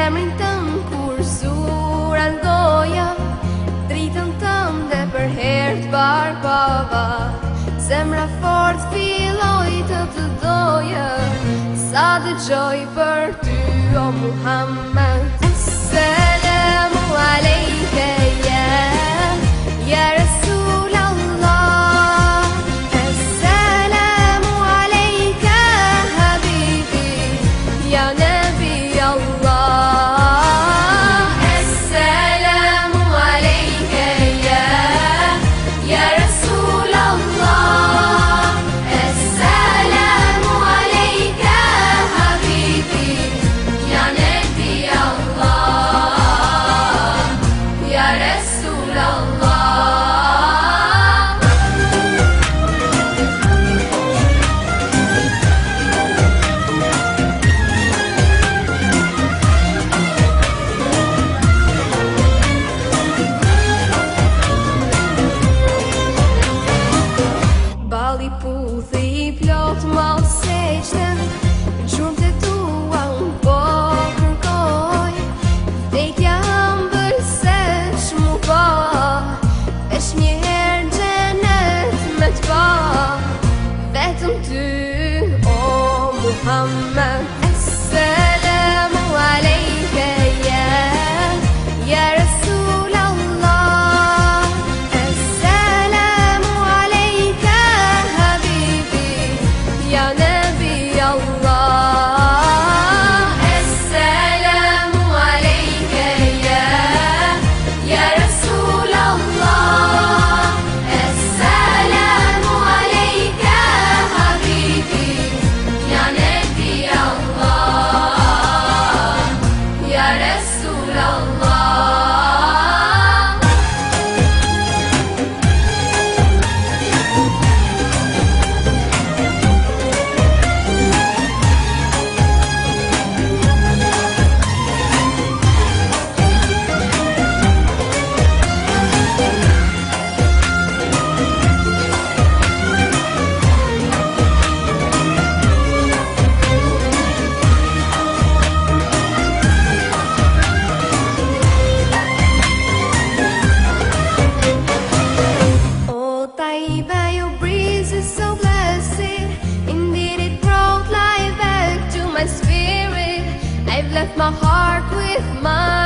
Zemrin tëm kur zura ndoja, dritën tëm dhe për herë t'barbava. Zemra fort filloj të doja, sa dëgjoj për ty o Muhammed. Assalamu alejke ya Rasul Allah. Assalamu alejke habibi ya Nabi Allah. Assalamu alejke ya Rasul Allah. Assalamu alejke habibi ya Nabi Allah ya Rasul Allah. Bali puthi I plot mal seqten, gjurmë të tua unë po kërkoj. Vdekja ëmbël se shmu pa, veç një herë gjenet me t'pa. Vetëm ty o Muhammed. Assalamu alejke ya Rasul Allah. Assalamu alejke habibi ya Nabi Allah. Assalamu alejke ya Rasul Allah. Assalamu alejke habibi ya Nabi Allah ya Rasul Allah. Oh Taiba, your breeze is so blessed. Indeed it brought life back to my spirit. I've left my heart with my